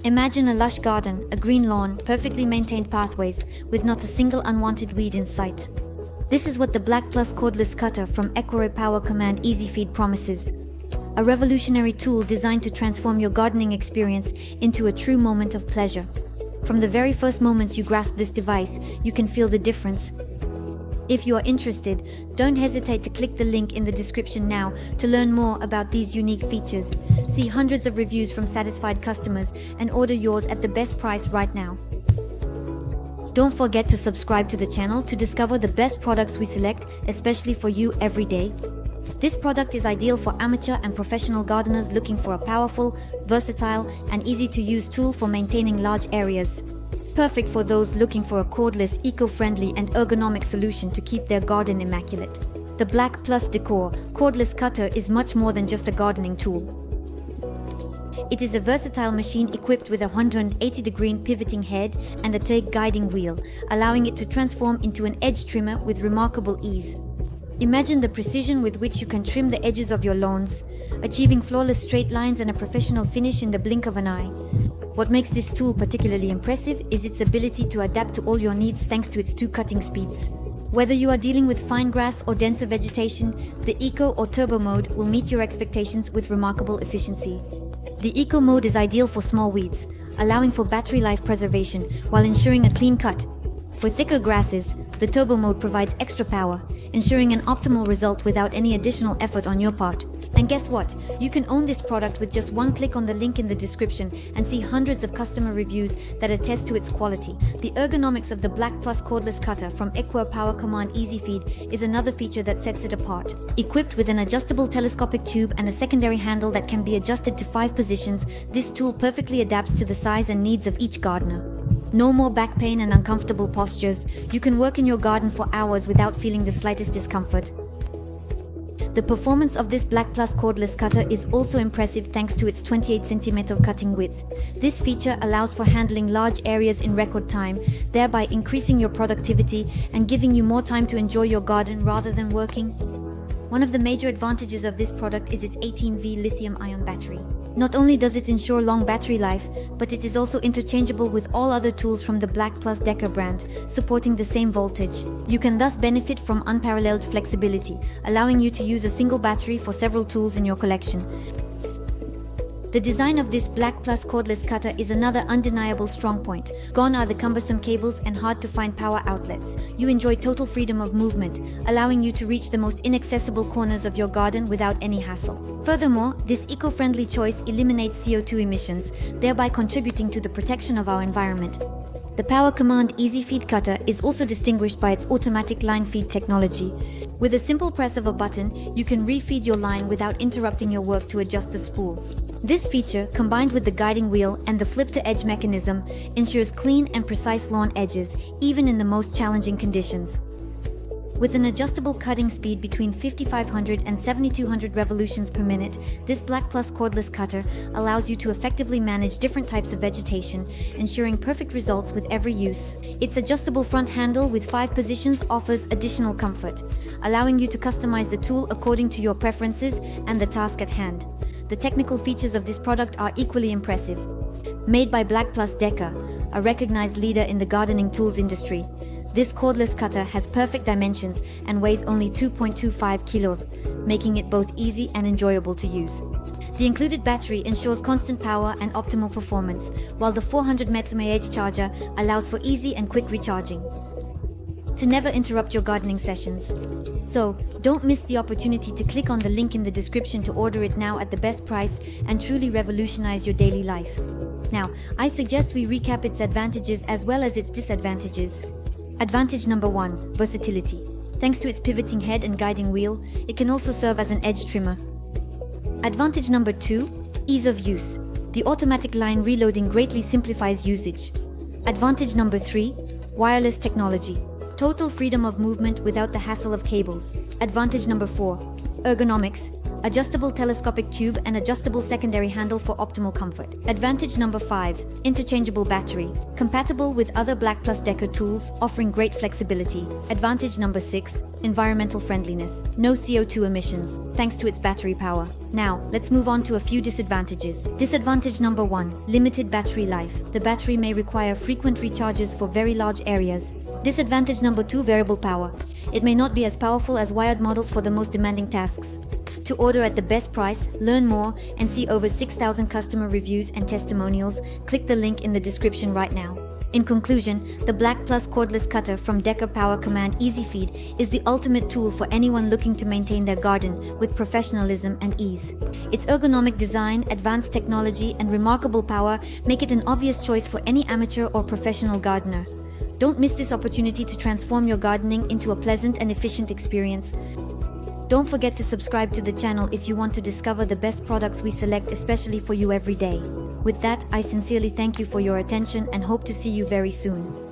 Imagine a lush garden, a green lawn, perfectly maintained pathways, with not a single unwanted weed in sight. This is what the Black+ Cordless Cutter from Powercommand EasyFeed promises. A revolutionary tool designed to transform your gardening experience into a true moment of pleasure. From the very first moments you grasp this device, you can feel the difference. If you are interested, don't hesitate to click the link in the description now to learn more about these unique features. See hundreds of reviews from satisfied customers and order yours at the best price right now. Don't forget to subscribe to the channel to discover the best products we select, especially for you every day. This product is ideal for amateur and professional gardeners looking for a powerful, versatile, and easy-to-use tool for maintaining large areas. Perfect for those looking for a cordless, eco-friendly, and ergonomic solution to keep their garden immaculate. The Black+Decker Cordless Cutter is much more than just a gardening tool. It is a versatile machine equipped with a 180-degree pivoting head and a TIG guiding wheel, allowing it to transform into an edge trimmer with remarkable ease. Imagine the precision with which you can trim the edges of your lawns, achieving flawless straight lines and a professional finish in the blink of an eye. What makes this tool particularly impressive is its ability to adapt to all your needs thanks to its 2 cutting speeds. Whether you are dealing with fine grass or denser vegetation, the Eco or Turbo mode will meet your expectations with remarkable efficiency. The Eco mode is ideal for small weeds, allowing for battery life preservation while ensuring a clean cut. For thicker grasses, the Turbo mode provides extra power, ensuring an optimal result without any additional effort on your part. And guess what? You can own this product with just one click on the link in the description and see hundreds of customer reviews that attest to its quality. The ergonomics of the Black+ Cordless Cutter from Powercommand EasyFeed is another feature that sets it apart. Equipped with an adjustable telescopic tube and a secondary handle that can be adjusted to 5 positions, this tool perfectly adapts to the size and needs of each gardener. No more back pain and uncomfortable postures. You can work in your garden for hours without feeling the slightest discomfort. The performance of this Black+ Cordless Cutter is also impressive thanks to its 28 cm cutting width. This feature allows for handling large areas in record time, thereby increasing your productivity and giving you more time to enjoy your garden rather than working. One of the major advantages of this product is its 18V lithium-ion battery. Not only does it ensure long battery life, but it is also interchangeable with all other tools from the Black+Decker brand, supporting the same voltage. You can thus benefit from unparalleled flexibility, allowing you to use a single battery for several tools in your collection. The design of this Black+ Cordless Cutter is another undeniable strong point. Gone are the cumbersome cables and hard-to-find power outlets. You enjoy total freedom of movement, allowing you to reach the most inaccessible corners of your garden without any hassle. Furthermore, this eco-friendly choice eliminates CO2 emissions, thereby contributing to the protection of our environment. The Powercommand EasyFeed Cutter is also distinguished by its automatic line feed technology. With a simple press of a button, you can refeed your line without interrupting your work to adjust the spool. This feature, combined with the guiding wheel and the flip-to-edge mechanism, ensures clean and precise lawn edges, even in the most challenging conditions. With an adjustable cutting speed between 5,500 and 7,200 revolutions per minute, this Black+ Cordless Cutter allows you to effectively manage different types of vegetation, ensuring perfect results with every use. Its adjustable front handle with 5 positions offers additional comfort, allowing you to customize the tool according to your preferences and the task at hand. The technical features of this product are equally impressive. Made by Black+Decker, a recognized leader in the gardening tools industry, this cordless cutter has perfect dimensions and weighs only 2.25 kilos, making it both easy and enjoyable to use. The included battery ensures constant power and optimal performance, while the 400 mAh charger allows for easy and quick recharging to never interrupt your gardening sessions. So, don't miss the opportunity to click on the link in the description to order it now at the best price and truly revolutionize your daily life. Now, I suggest we recap its advantages as well as its disadvantages. Advantage number 1, versatility. Thanks to its pivoting head and guiding wheel, it can also serve as an edge trimmer. Advantage number 2, ease of use. The automatic line reloading greatly simplifies usage. Advantage number 3, wireless technology. Total freedom of movement without the hassle of cables. Advantage number 4, ergonomics. adjustable telescopic tube and adjustable secondary handle for optimal comfort. Advantage number 5, interchangeable battery, compatible with other Black+Decker tools, offering great flexibility. Advantage number 6, environmental friendliness, no CO2 emissions, thanks to its battery power. Now, let's move on to a few disadvantages. Disadvantage number 1, limited battery life. The battery may require frequent recharges for very large areas. Disadvantage number 2, variable power. It may not be as powerful as wired models for the most demanding tasks. To order at the best price, learn more, and see over 6,000 customer reviews and testimonials, click the link in the description right now. In conclusion, the Black+ Cordless Cutter from Decker Powercommand EasyFeed is the ultimate tool for anyone looking to maintain their garden with professionalism and ease. Its ergonomic design, advanced technology, and remarkable power make it an obvious choice for any amateur or professional gardener. Don't miss this opportunity to transform your gardening into a pleasant and efficient experience. Don't forget to subscribe to the channel if you want to discover the best products we select especially for you every day. With that, I sincerely thank you for your attention and hope to see you very soon.